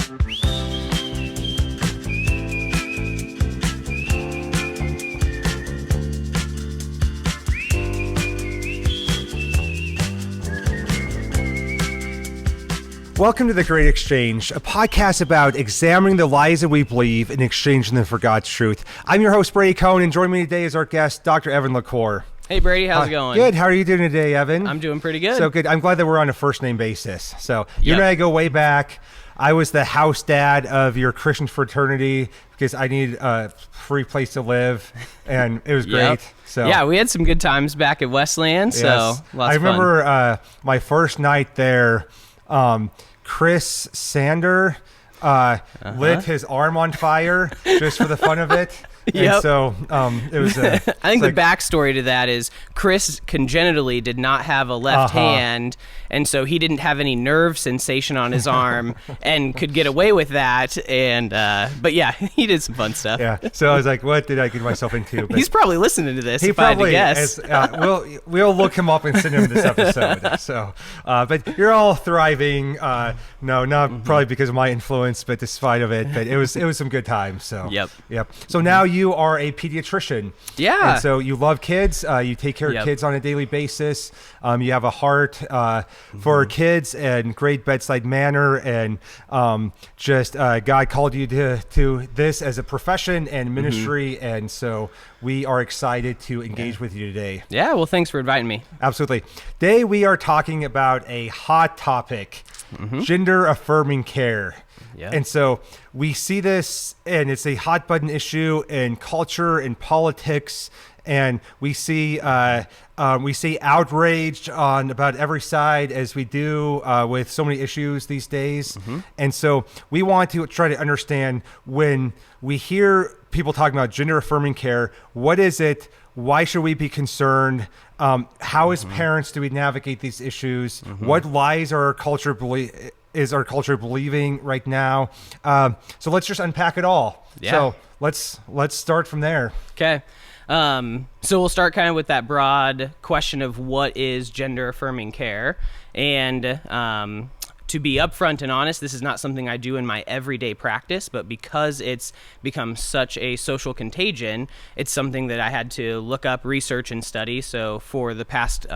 Welcome to The Great Exchange, a podcast about examining the lies that we believe and exchanging them for God's truth. I'm your host, Brady, and joining me today is our guest, Dr. Evin Lackore. Hey, Brady, how's it going? Good. How are you doing today, Evin? I'm doing pretty good. So good. I'm glad that we're on a first-name basis. So you Yep. and I go way back. I was the house dad of your Christian fraternity because I needed a free place to live, and it was great. Yep. So yeah, we had some good times back at Westland, so yes. lots I of fun. remember my first night there. Chris Sander lit his arm on fire just for the fun of it. Yep. And so it was I think the backstory to that is Chris congenitally did not have a left hand, and so he didn't have any nerve sensation on his arm and could get away with that. And but yeah, he did some fun stuff. Yeah. So I was like, what did I get myself into? But he's probably listening to this. he if I had to probably guess. is. We'll look him up and send him this episode. So, but you're all thriving. No, not probably because of my influence, but despite of it. But it was some good times. So yep. So now you are a pediatrician. Yeah. And so you love kids. You take care of kids on a daily basis. You have a heart for kids and great bedside manner, and God called you to this as a profession and ministry, and so we are excited to engage with you today. Yeah. Well, thanks for inviting me. Absolutely. Today we are talking about a hot topic, gender-affirming care. Yeah. And so we see this, and it's a hot button issue in culture and politics, and we see outrage on about every side, as we do with so many issues these days. And so we want to try to understand, when we hear people talking about gender-affirming care, what is it? Why should we be concerned? How as parents do we navigate these issues? What lies are our culture believing right now? So let's just unpack it all. Yeah. So let's start from there. Okay. So we'll start kind of with that broad question of what is gender-affirming care. And to be upfront and honest, this is not something I do in my everyday practice, but because it's become such a social contagion, it's something that I had to look up, research, and study. So for the past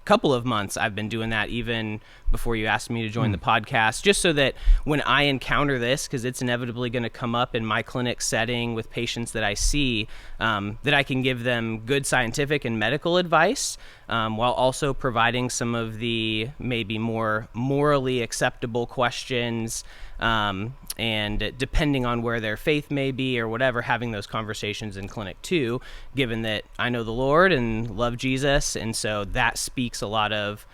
couple of months, I've been doing that, even before you asked me to join the podcast, just so that when I encounter this, because it's inevitably going to come up in my clinic setting with patients that I see, that I can give them good scientific and medical advice, while also providing some of the maybe more morally acceptable questions, and depending on where their faith may be or whatever, having those conversations in clinic too, given that I know the Lord and love Jesus, and so that speaks a lot of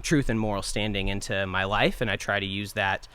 truth and moral standing into my life, and I try to use that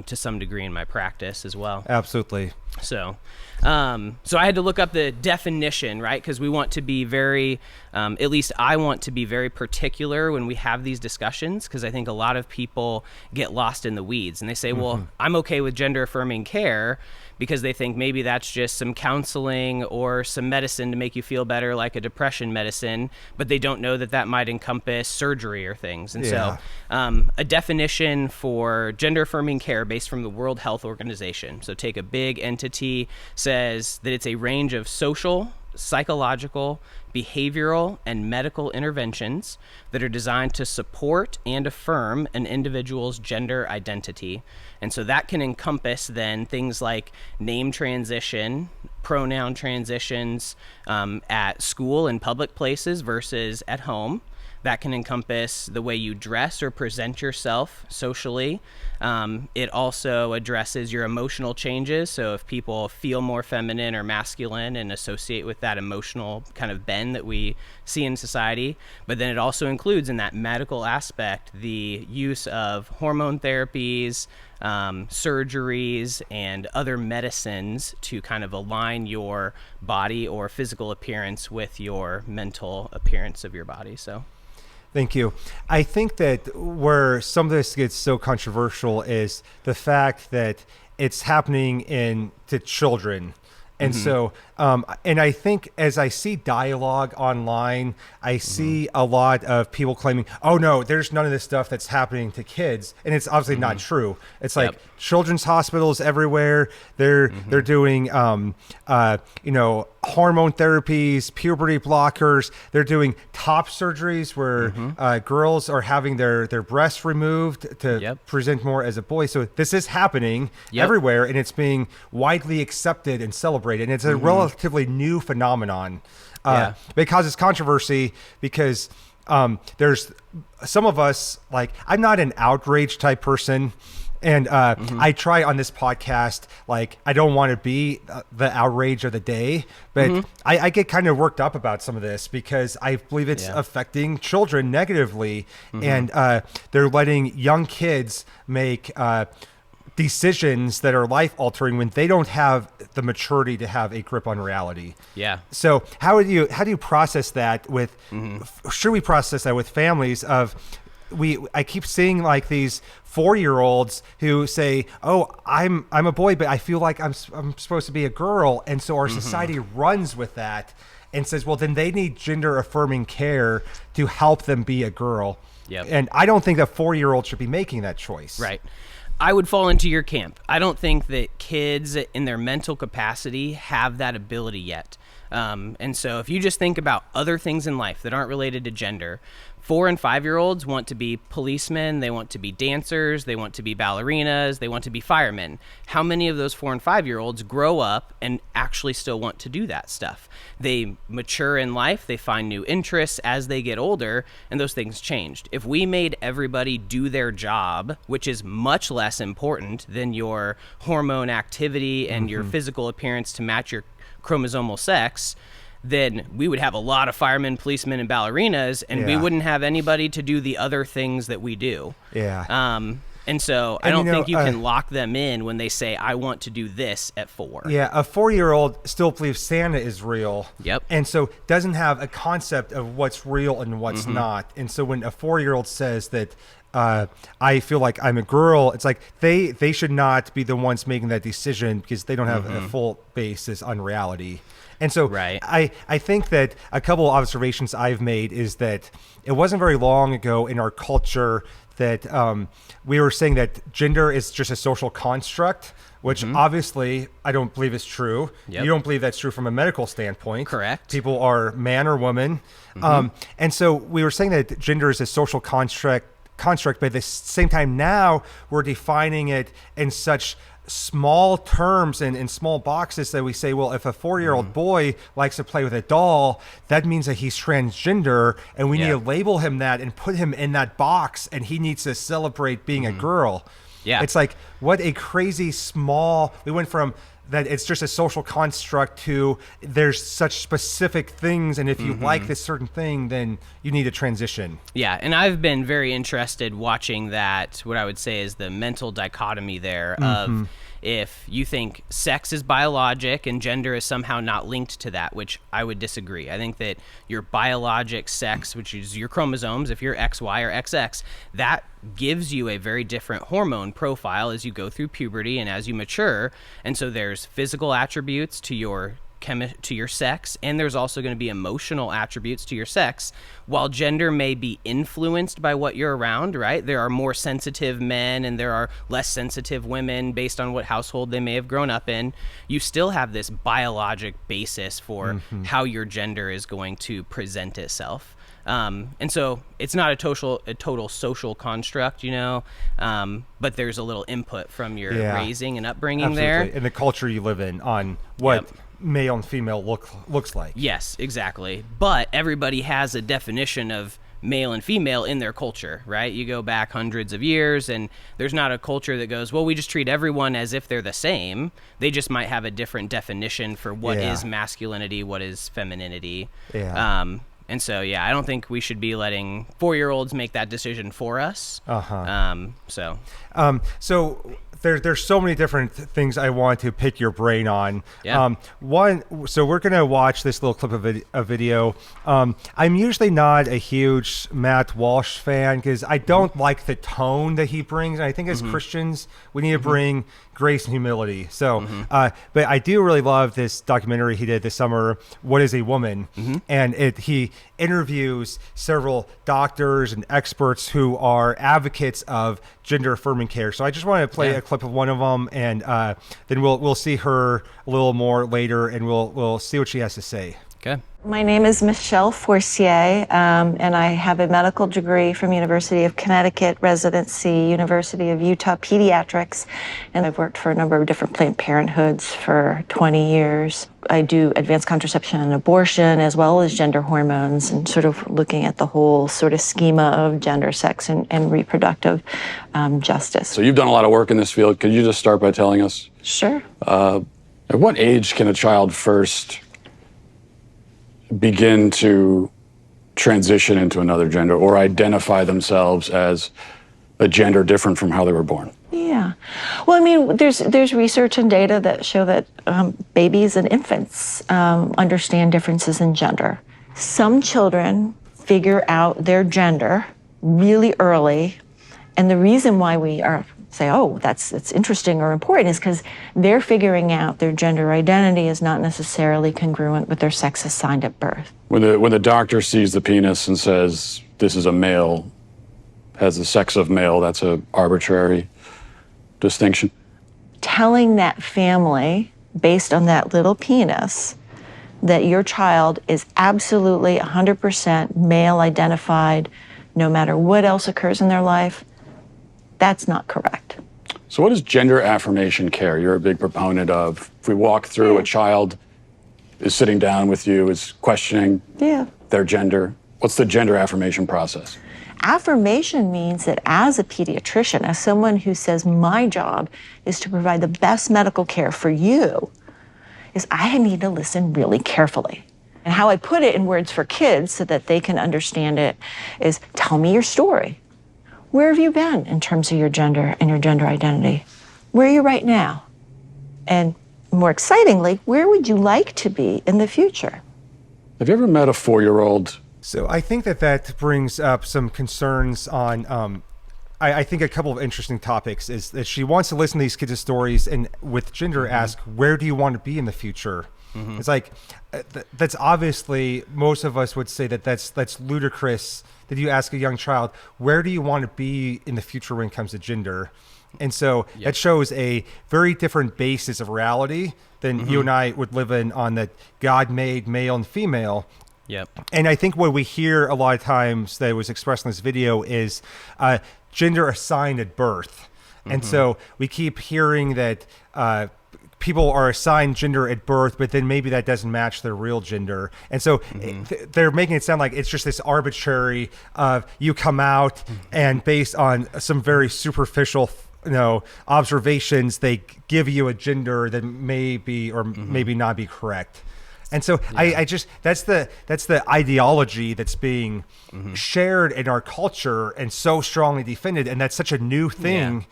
to some degree in my practice as well. Absolutely. So I had to look up the definition, right? Because we want to be very, at least I want to be very particular when we have these discussions, because I think a lot of people get lost in the weeds, and they say, well, I'm okay with gender-affirming care, because they think maybe that's just some counseling or some medicine to make you feel better, like a depression medicine, but they don't know that that might encompass surgery or things. And so a definition for gender-affirming care based from the World Health Organization, so take a big entity, says that it's a range of social, psychological, behavioral, and medical interventions that are designed to support and affirm an individual's gender identity. And so that can encompass then things like name transition, pronoun transitions at school and public places versus at home. That can encompass the way you dress or present yourself socially. It also addresses your emotional changes. So if people feel more feminine or masculine and associate with that emotional kind of bend that we see in society. But then it also includes, in that medical aspect, the use of hormone therapies, surgeries, and other medicines to kind of align your body or physical appearance with your mental appearance of your body. So. Thank you. I think that where some of this gets so controversial is the fact that it's happening to children. And so, and I think as I see dialogue online, I see a lot of people claiming, oh no, there's none of this stuff that's happening to kids. And it's obviously not true. It's like children's hospitals everywhere. They're doing, hormone therapies, puberty blockers. They're doing top surgeries where girls are having their breasts removed to present more as a boy. So this is happening everywhere, and it's being widely accepted and celebrated. And it's a relatively new phenomenon. It causes controversy because there's some of us, like, I'm not an outrage type person. And I try on this podcast, like, I don't want to be the outrage of the day, but I get kind of worked up about some of this because I believe it's affecting children negatively. And they're letting young kids make decisions that are life altering when they don't have the maturity to have a grip on reality. Yeah. So how do you process that with, should we process that with families of, I keep seeing like these 4-year-olds who say, "Oh, I'm a boy, but I feel like I'm supposed to be a girl," and so our society runs with that and says, "Well, then they need gender affirming care to help them be a girl." And I don't think that 4-year-old should be making that choice. Right. I would fall into your camp. I don't think that kids in their mental capacity have that ability yet. And so if you just think about other things in life that aren't related to gender, 4 and 5-year-olds want to be policemen, they want to be dancers, they want to be ballerinas, they want to be firemen. How many of those 4 and 5-year-olds grow up and actually still want to do that stuff? They mature in life, they find new interests as they get older, and those things changed. If we made everybody do their job, which is much less important than your hormone activity and your physical appearance to match your chromosomal sex, then we would have a lot of firemen, policemen, and ballerinas, and we wouldn't have anybody to do the other things that we do. And so I don't think you can lock them in when they say, I want to do this at 4. Yeah, a 4-year-old still believes Santa is real. And so doesn't have a concept of what's real and what's not. And so when a 4-year-old says that, I feel like I'm a girl, it's like they should not be the ones making that decision because they don't have a full basis on reality. And so I think that a couple of observations I've made is that it wasn't very long ago in our culture that we were saying that gender is just a social construct, which obviously I don't believe is true. You don't believe that's true from a medical standpoint. Correct. People are man or woman. And so we were saying that gender is a social construct, but at the same time now we're defining it in such small terms and in small boxes that we say, well, if a 4-year-old boy likes to play with a doll, that means that he's transgender, and we need to label him that and put him in that box, and he needs to celebrate being a girl. It's like, what a crazy small, we went from that it's just a social construct to there's such specific things, and if you like this certain thing, then you need to transition. Yeah, and I've been very interested watching that, what I would say is the mental dichotomy there of if you think sex is biologic and gender is somehow not linked to that, which I would disagree. I think that your biologic sex, which is your chromosomes, if you're XY or XX, that gives you a very different hormone profile as you go through puberty and as you mature. And so there's physical attributes to your sex, and there's also going to be emotional attributes to your sex. While gender may be influenced by what you're around, right? There are more sensitive men and there are less sensitive women based on what household they may have grown up in. You still have this biologic basis for how your gender is going to present itself. And so it's not a total social construct, but there's a little input from your raising and upbringing there. And the culture you live in on what male and female looks like. Yes, exactly. But everybody has a definition of male and female in their culture, right? You go back hundreds of years and there's not a culture that goes, well, we just treat everyone as if they're the same. They just might have a different definition for what is masculinity, what is femininity. And so, yeah, I don't think we should be letting 4-year-olds make that decision for us. So there's so many different things I want to pick your brain on. Yeah. So we're going to watch this little clip of a video. I'm usually not a huge Matt Walsh fan because I don't like the tone that he brings. And I think as Christians, we need to bring grace and humility. So, but I do really love this documentary he did this summer, What is a Woman? And he interviews several doctors and experts who are advocates of gender affirming care. So I just want to play a clip of one of them, and then we'll see her a little more later, and we'll see what she has to say. Okay. My name is Michelle Forcier, and I have a medical degree from University of Connecticut, residency, University of Utah Pediatrics, and I've worked for a number of different Planned Parenthoods for 20 years. I do advanced contraception and abortion, as well as gender hormones, and sort of looking at the whole sort of schema of gender, sex, and reproductive justice. So you've done a lot of work in this field. Could you just start by telling us? Sure. At what age can a child first begin to transition into another gender or identify themselves as a gender different from how they were born? Yeah. Well, I mean, there's research and data that show that babies and infants understand differences in gender. Some children figure out their gender really early, and the reason why we say, oh, that's interesting or important is because they're figuring out their gender identity is not necessarily congruent with their sex assigned at birth. When the doctor sees the penis and says, this is a male, has the sex of male, that's a arbitrary distinction? Telling that family, based on that little penis, that your child is absolutely 100% male identified, no matter what else occurs in their life, that's not correct. So what is gender affirmation care? You're a big proponent of. If we walk through, a child is sitting down with you, is questioning their gender. What's the gender affirmation process? Affirmation means that as a pediatrician, as someone who says my job is to provide the best medical care for you, is I need to listen really carefully. And how I put it in words for kids so that they can understand it is, tell me your story. Where have you been in terms of your gender and your gender identity? Where are you right now? And more excitingly, where would you like to be in the future? Have you ever met a 4-year-old? So I think that brings up some concerns on, I think a couple of interesting topics is that she wants to listen to these kids' stories and with gender ask, where do you want to be in the future? It's like, that's obviously, most of us would say that's ludicrous. That you ask a young child, where do you want to be in the future when it comes to gender? And so that shows a very different basis of reality than you and I would live in on that God made male and female. Yep. And I think what we hear a lot of times that was expressed in this video is gender assigned at birth. And so we keep hearing that people are assigned gender at birth, but then maybe that doesn't match their real gender. And so they're making it sound like it's just this arbitrary, you come out and based on some very superficial, observations, they give you a gender that may be or maybe not be correct. And so I just, that's the ideology that's being shared in our culture and so strongly defended. And that's such a new thing. Yeah.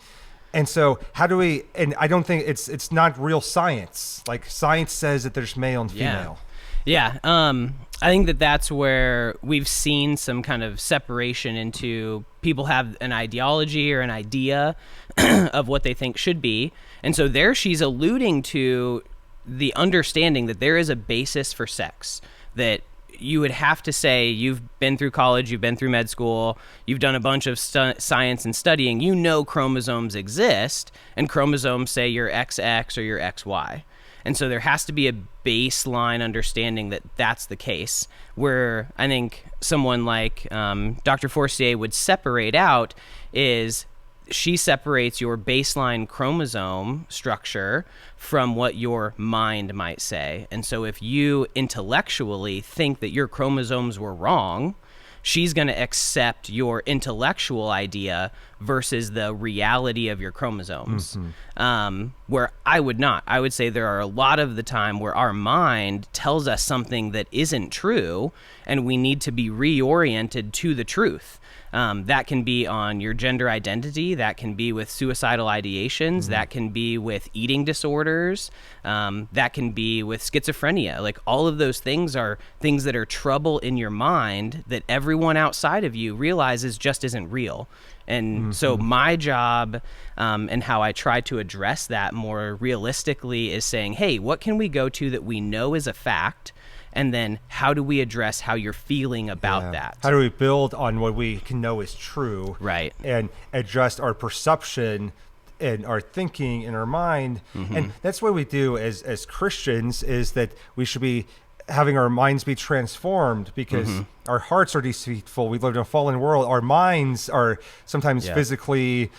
And so how do we, and I don't think it's not real science. Like science says that there's male and female. Yeah. I think that's where we've seen some kind of separation into people have an ideology or an idea of what they think should be. And so there she's alluding to the understanding that there is a basis for sex, that you would have to say you've been through college, you've been through med school, you've done a bunch of science and studying, chromosomes exist, and chromosomes say you're XX or you're XY. And so there has to be a baseline understanding that that's the case, where I think someone like Dr. Forcier would separate out is she separates your baseline chromosome structure from what your mind might say. And so if you intellectually think that your chromosomes were wrong, she's going to accept your intellectual idea versus the reality of your chromosomes. Where I would not. I would say there are a lot of the time where our mind tells us something that isn't true, and we need to be reoriented to the truth. That can be on your gender identity. That can be with suicidal ideations. That can be with eating disorders. That can be with schizophrenia. Like, all of those things are things that are trouble in your mind that everyone outside of you realizes just isn't real. And so my job and how I try to address that more realistically is saying, hey, what can we go to that we know is a fact? And then how do we address how you're feeling about that? How do we build on what we can know is true? Right. And adjust our perception and our thinking in our mind. And that's what we do as Christians, is that we should be having our minds be transformed, because our hearts are deceitful. We live in a fallen world. Our minds are sometimes physically,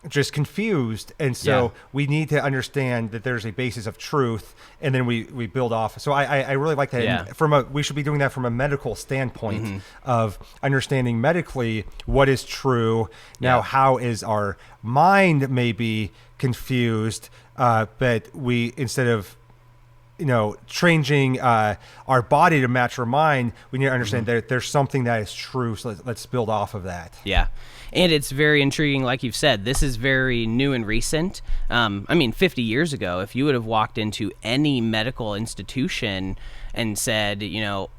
just confused. And so we need to understand that there's a basis of truth, and then we build off. So I really like that. Yeah. And we should be doing that from a medical standpoint of understanding medically what is true. Now, how is our mind maybe confused, but we, instead of changing our body to match our mind, we need to understand that there's something that is true. So let's build off of that. Yeah. And it's very intriguing, like you've said. This is very new and recent. 50 years ago, if you would have walked into any medical institution and said,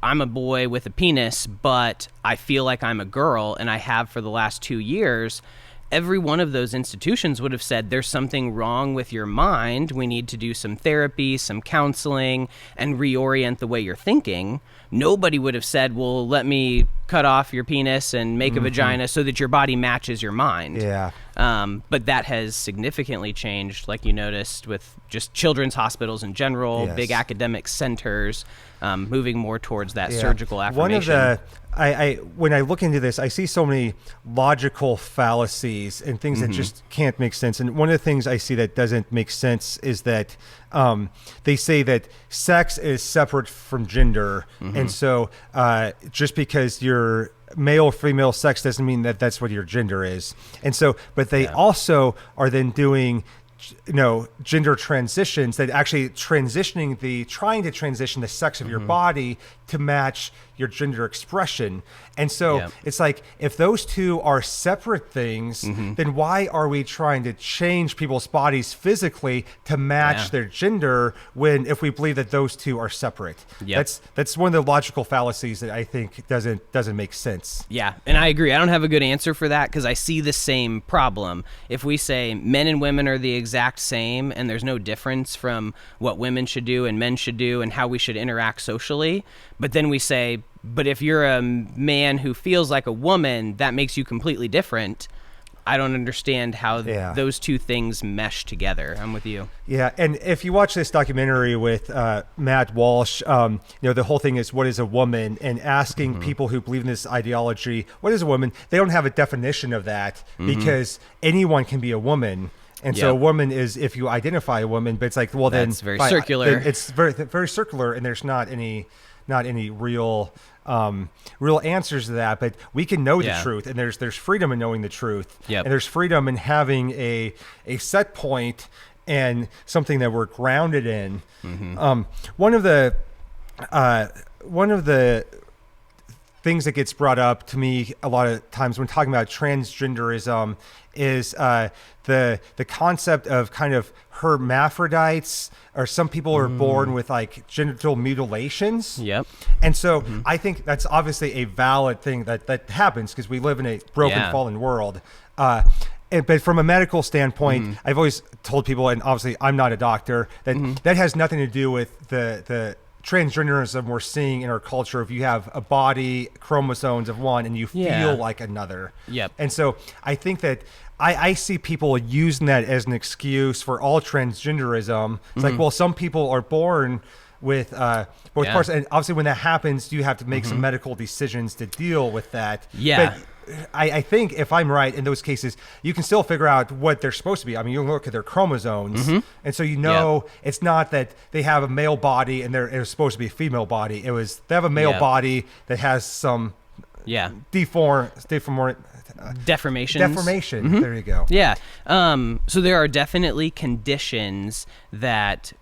I'm a boy with a penis, but I feel like I'm a girl, and I have for the last 2 years, every one of those institutions would have said, there's something wrong with your mind. We need to do some therapy, some counseling, and reorient the way you're thinking. Nobody would have said, well, let me cut off your penis and make a vagina so that your body matches your mind. Yeah. But that has significantly changed, like you noticed, with just children's hospitals in general, big academic centers, moving more towards that surgical affirmation. One of the, when I look into this, I see so many logical fallacies and things that just can't make sense. And one of the things I see that doesn't make sense is that they say that sex is separate from gender. And so just because you're male or female sex doesn't mean that that's what your gender is. And so, but they also are then doing gender transitions, that actually trying to transition the sex of your body to match your gender expression. And so it's like, if those two are separate things, then why are we trying to change people's bodies physically to match their gender, when, if we believe that those two are separate? That's one of the logical fallacies that I think doesn't make sense. Yeah, and I agree. I don't have a good answer for that, because I see the same problem. If we say men and women are the exact same and there's no difference from what women should do and men should do and how we should interact socially, but then we say, but if you're a man who feels like a woman, that makes you completely different. I don't understand how those two things mesh together. I'm with you. Yeah, and if you watch this documentary with Matt Walsh, the whole thing is, what is a woman? And asking people who believe in this ideology, what is a woman? They don't have a definition of that, because anyone can be a woman. And so a woman is if you identify a woman, but it's like, well, then that's very circular. It's very, very circular, and there's not any real answers to that. But we can know the truth, and there's freedom in knowing the truth, and there's freedom in having a set point and something that we're grounded in. One of the things that gets brought up to me a lot of times when talking about transgenderism is the concept of kind of hermaphrodites, or some people are born with like genital mutilations. And so I think that's obviously a valid thing that happens, because we live in a broken, fallen world. But from a medical standpoint, I've always told people, and obviously I'm not a doctor, that that has nothing to do with the transgenderism we're seeing in our culture. If you have a body, chromosomes of one, and you feel like another. And so I think that I see people using that as an excuse for all transgenderism. It's like, well, some people are born with both parts, and obviously when that happens, you have to make some medical decisions to deal with that. But I think, if I'm right, in those cases, you can still figure out what they're supposed to be. I mean, you look at their chromosomes, and so it's not that they have a male body and it was supposed to be a female body. They have a male body that has some Deformations. Deformation. There you go. Yeah. So there are definitely conditions that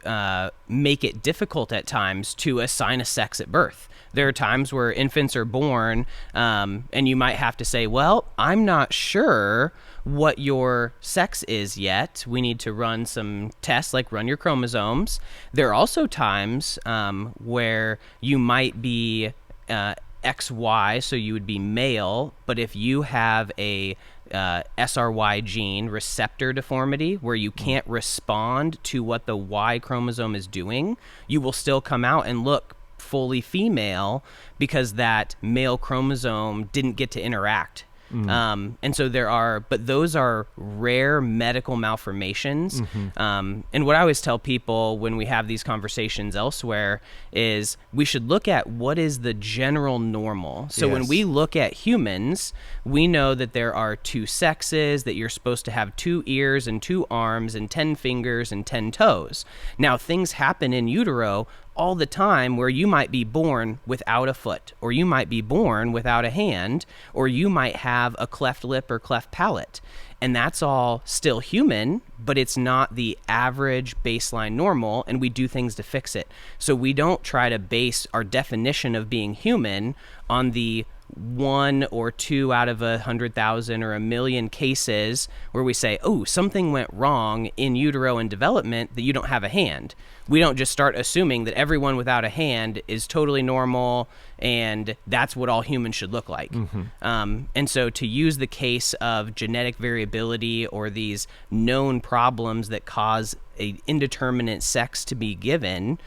make it difficult at times to assign a sex at birth. There are times where infants are born, and you might have to say, well, I'm not sure what your sex is yet. We need to run some tests, like run your chromosomes. There are also times where you might be XY, so you would be male, but if you have a SRY gene, receptor deformity, where you can't respond to what the Y chromosome is doing, you will still come out and look fully female because that male chromosome didn't get to interact. And so but those are rare medical malformations. And what I always tell people when we have these conversations elsewhere is we should look at what is the general normal. So when we look at humans, we know that there are 2 sexes, that you're supposed to have 2 ears and 2 arms and 10 fingers and 10 toes. Now, things happen in utero all the time where you might be born without a foot, or you might be born without a hand, or you might have a cleft lip or cleft palate. And that's all still human, but it's not the average baseline normal, and we do things to fix it. So we don't try to base our definition of being human on the 1 or 2 out of 100,000 or 1,000,000 cases where we say, oh, something went wrong in utero and development that you don't have a hand. We don't just start assuming that everyone without a hand is totally normal and that's what all humans should look like. And so to use the case of genetic variability or these known problems that cause a indeterminate sex to be given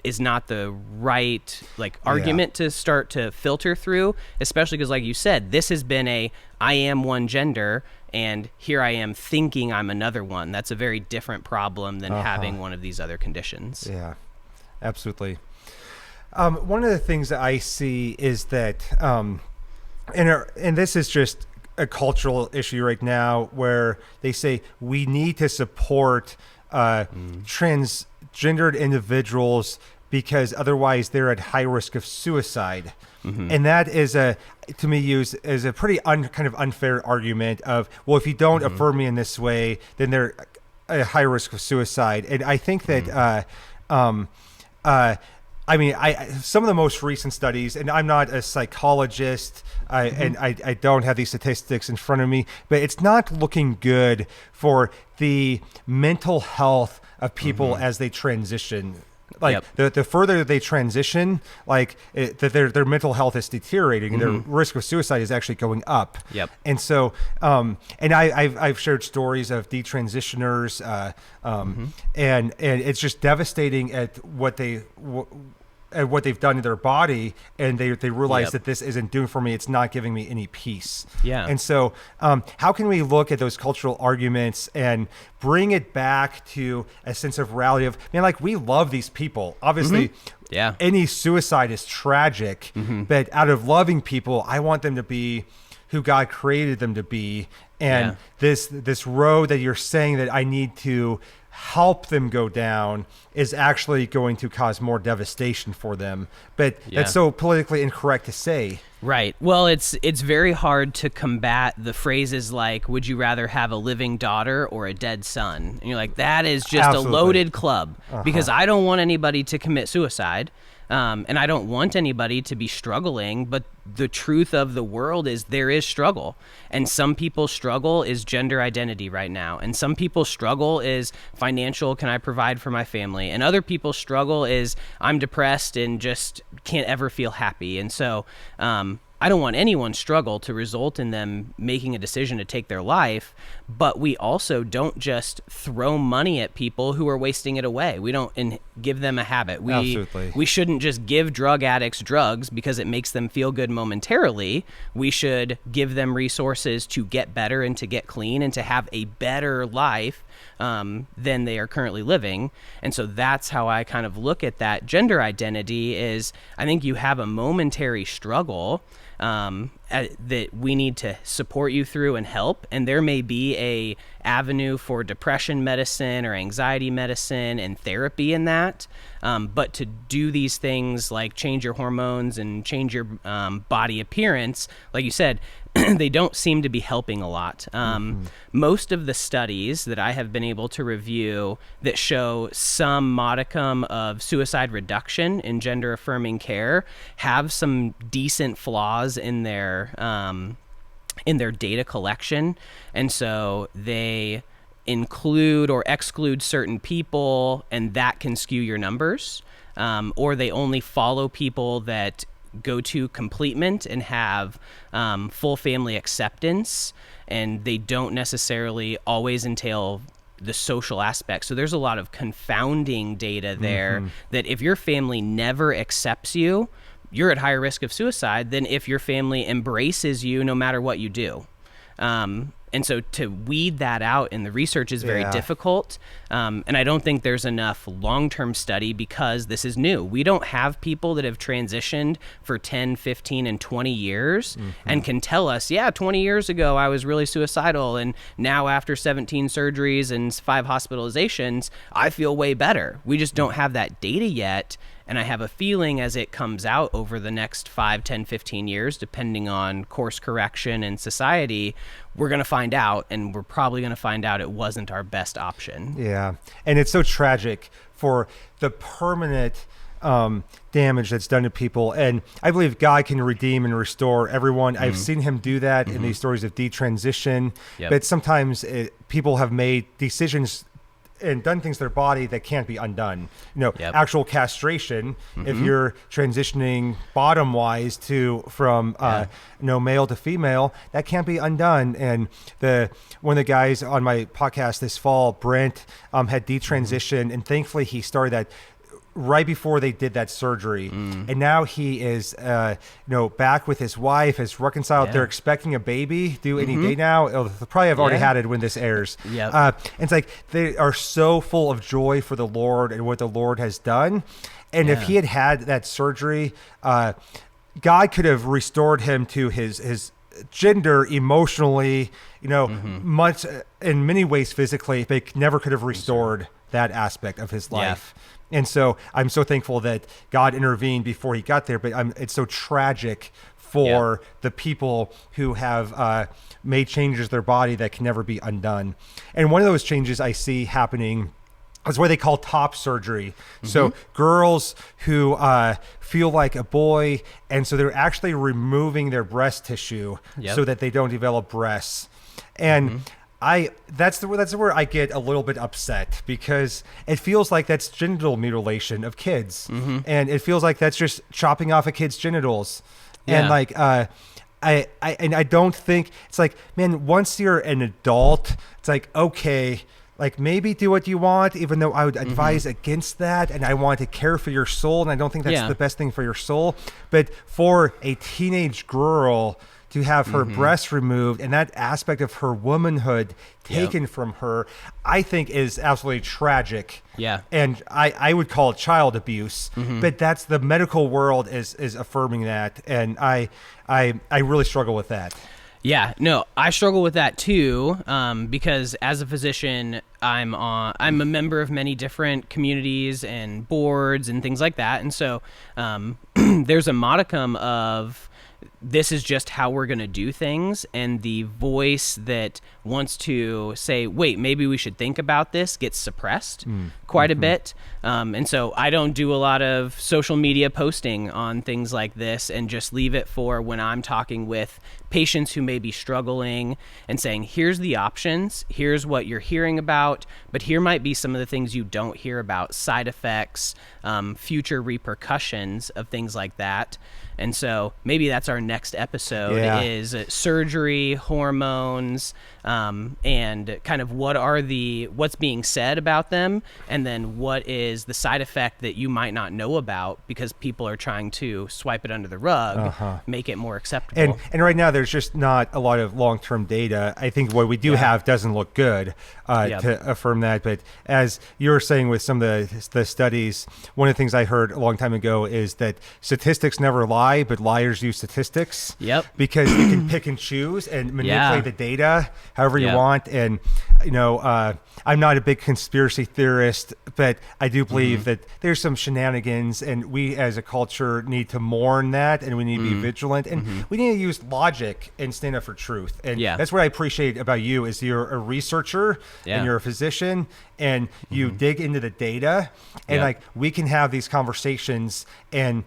is not the right argument to start to filter through, especially because, like you said, this has been I am one gender and here I am thinking I'm another one. That's a very different problem than having one of these other conditions. Yeah, absolutely. One of the things that I see is that, and this is just a cultural issue right now, where they say we need to support transgendered individuals because otherwise they're at high risk of suicide. And that is to me used as a pretty kind of unfair argument of, well, if you don't affirm me in this way, then they're at high risk of suicide. And I think that I mean, some of the most recent studies, and I'm not a psychologist, and I don't have these statistics in front of me, but it's not looking good for the mental health of people as they transition. The further they transition, their mental health is deteriorating, and their risk of suicide is actually going up. And so, and I've shared stories of detransitioners, and it's just devastating at what they've done to their body, and they realize that this isn't doing for me. It's not giving me any peace. And so how can we look at those cultural arguments and bring it back to a sense of reality of, man, we love these people. Obviously, any suicide is tragic, but out of loving people, I want them to be who God created them to be. And this road that you're saying that I need to help them go down is actually going to cause more devastation for them. But that's so politically incorrect to say. Right. Well, it's very hard to combat the phrases like, would you rather have a living daughter or a dead son? And you're like, that is just a loaded club, because I don't want anybody to commit suicide. And I don't want anybody to be struggling, but the truth of the world is there is struggle. And some people's struggle is gender identity right now. And some people's struggle is financial, can I provide for my family? And other people's struggle is I'm depressed and just can't ever feel happy. And so I don't want anyone's struggle to result in them making a decision to take their life, but we also don't just throw money at people who are wasting it away. We don't give them a habit. We shouldn't just give drug addicts drugs because it makes them feel good momentarily. We should give them resources to get better and to get clean and to have a better life than they are currently living. And so that's how I kind of look at that. Gender identity is, I think you have a momentary struggle, that we need to support you through and help. And there may be a avenue for depression medicine or anxiety medicine and therapy in that. But to do these things like change your hormones and change your body appearance, like you said, they don't seem to be helping a lot. Most of the studies that I have been able to review that show some modicum of suicide reduction in gender-affirming care have some decent flaws in their data collection, and so they include or exclude certain people, and that can skew your numbers, or they only follow people that go to completement and have full family acceptance, and they don't necessarily always entail the social aspect. So there's a lot of confounding data there that if your family never accepts you, you're at higher risk of suicide than if your family embraces you no matter what you do. And so to weed that out in the research is very difficult. And I don't think there's enough long-term study because this is new. We don't have people that have transitioned for 10, 15, and 20 years and can tell us, 20 years ago I was really suicidal, and now after 17 surgeries and 5 hospitalizations, I feel way better. We just don't have that data yet. And I have a feeling as it comes out over the next 5, 10, 15 years, depending on course correction and society, we're going to find out, and we're probably going to find out it wasn't our best option. Yeah. And it's so tragic for the permanent damage that's done to people. And I believe God can redeem and restore everyone. I've seen him do that in these stories of detransition. But sometimes people have made decisions and done things to their body that can't be undone. Actual castration, if you're transitioning bottom wise from male to female, that can't be undone. And one of the guys on my podcast this fall, Brent, had detransitioned, and thankfully he started that right before they did that surgery. And now he is back with his wife, has reconciled. They're expecting a baby due any day now. They'll probably have already had it when this airs. And it's like they are so full of joy for the Lord and what the Lord has done. And if he had that surgery, God could have restored him to his gender emotionally, much in many ways physically. They never could have restored that aspect of his life. And so I'm so thankful that God intervened before he got there. But it's so tragic for the people who have made changes to their body that can never be undone. And one of those changes I see happening is what they call top surgery. So girls who feel like a boy, and so they're actually removing their breast tissue so that they don't develop breasts. And that's where I get a little bit upset, because it feels like that's genital mutilation of kids, and it feels like that's just chopping off a kid's genitals, and like I don't think it's like, man, once you're an adult, it's like, okay, like maybe do what you want, even though I would advise against that, and I want to care for your soul, and I don't think that's the best thing for your soul. But for a teenage girl to have her breasts removed and that aspect of her womanhood taken from her, I think is absolutely tragic. And I would call it child abuse, but that's the medical world is affirming that. And I really struggle with that. Yeah, no, I struggle with that too, because as a physician, I'm a member of many different communities and boards and things like that. And so there's a modicum of this is just how we're going to do things, and the voice that wants to say, wait, maybe we should think about this, gets suppressed quite a bit. And so I don't do a lot of social media posting on things like this, and just leave it for when I'm talking with patients who may be struggling and saying, here's the options, here's what you're hearing about, but here might be some of the things you don't hear about, side effects, future repercussions of things like that. And so maybe that's our next episode is surgery, hormones, and kind of what's being said about them, and then what is the side effect that you might not know about because people are trying to swipe it under the rug, make it more acceptable. And right now there's just not a lot of long-term data. I think what we do have doesn't look good to affirm that. But as you were saying with some of the studies, one of the things I heard a long time ago is that statistics never lie, but liars use statistics. Yep. Because you can pick and choose and manipulate the data however you want. And, I'm not a big conspiracy theorist, but I do believe that there's some shenanigans, and we as a culture need to mourn that, and we need to be vigilant, and we need to use logic and stand up for truth. And that's what I appreciate about you is you're a researcher and you're a physician, and you dig into the data, and like we can have these conversations and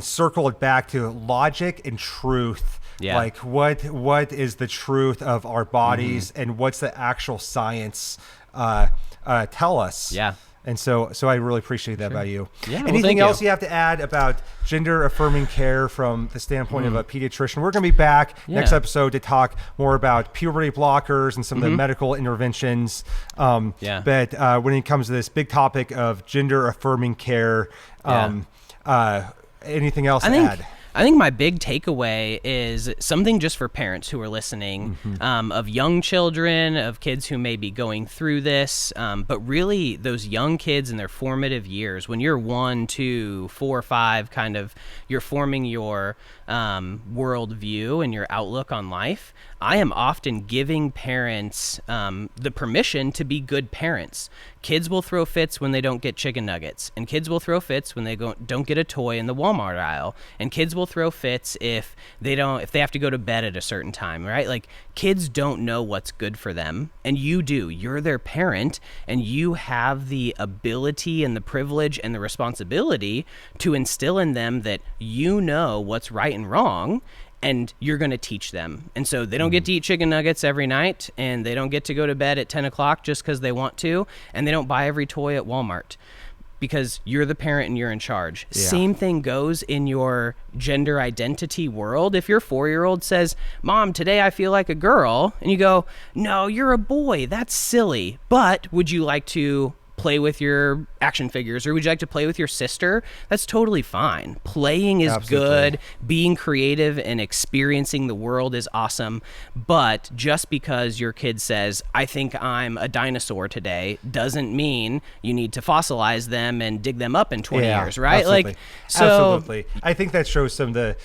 circle it back to logic and truth. Like what is the truth of our bodies, and what's the actual science tell us? And so I really appreciate that about you. Anything else you have to add about gender affirming care from the standpoint of a pediatrician? We're going to be back next episode to talk more about puberty blockers and some of the medical interventions. But when it comes to this big topic of gender affirming care, anything else to add? I think my big takeaway is something just for parents who are listening, of young children, of kids who may be going through this, but really those young kids in their formative years, when you're 1, 2, 4, 5, kind of, you're forming your worldview and your outlook on life. I am often giving parents the permission to be good parents. Kids will throw fits when they don't get chicken nuggets, and kids will throw fits when they don't get a toy in the Walmart aisle, and kids will throw fits if they have to go to bed at a certain time, right? Like, kids don't know what's good for them, and you do. You're their parent, and you have the ability and the privilege and the responsibility to instill in them that you know what's right and wrong, and you're going to teach them. And so they don't get to eat chicken nuggets every night, and they don't get to go to bed at 10 o'clock just because they want to, and they don't buy every toy at Walmart because you're the parent and you're in charge. Same thing goes in your gender identity world. If your 4-year-old says, "Mom, today I feel like a girl," and you go, "No, you're a boy. That's silly. But would you like to play with your action figures, or would you like to play with your sister?" That's totally fine. Playing is good. Being creative and experiencing the world is awesome. But just because your kid says, "I think I'm a dinosaur today," doesn't mean you need to fossilize them and dig them up in 20 years, right? Absolutely. Absolutely. I think that shows some of the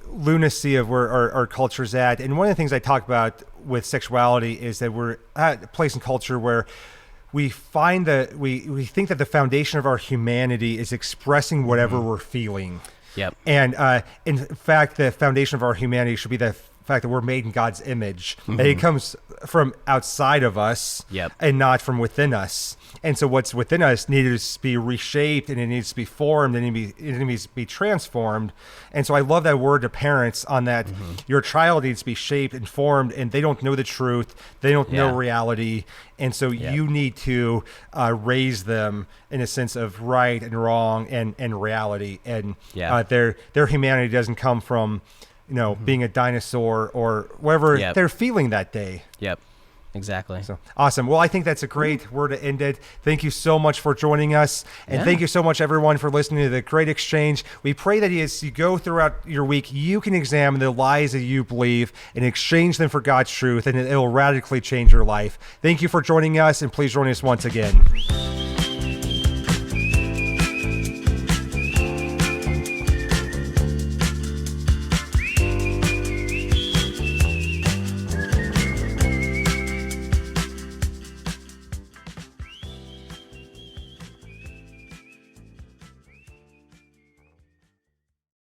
lunacy of where our culture's at. And one of the things I talk about with sexuality is that we're at a place in culture where we find that we think that the foundation of our humanity is expressing whatever we're feeling. And in fact, the foundation of our humanity should be the fact that we're made in God's image. And it comes from outside of us and not from within us. And so what's within us needs to be reshaped, and it needs to be formed, and it needs to be transformed. And so I love that word to parents on that. Your child needs to be shaped and formed, and they don't know the truth. They don't know reality. And so you need to raise them in a sense of right and wrong and reality. And their humanity doesn't come from, being a dinosaur or whatever they're feeling that day. Exactly. So awesome. Well, I think that's a great word to end it. Thank you so much for joining us. And thank you so much, everyone, for listening to the Great Exchange. We pray that as you go throughout your week, you can examine the lies that you believe and exchange them for God's truth, and it will radically change your life. Thank you for joining us, and please join us once again.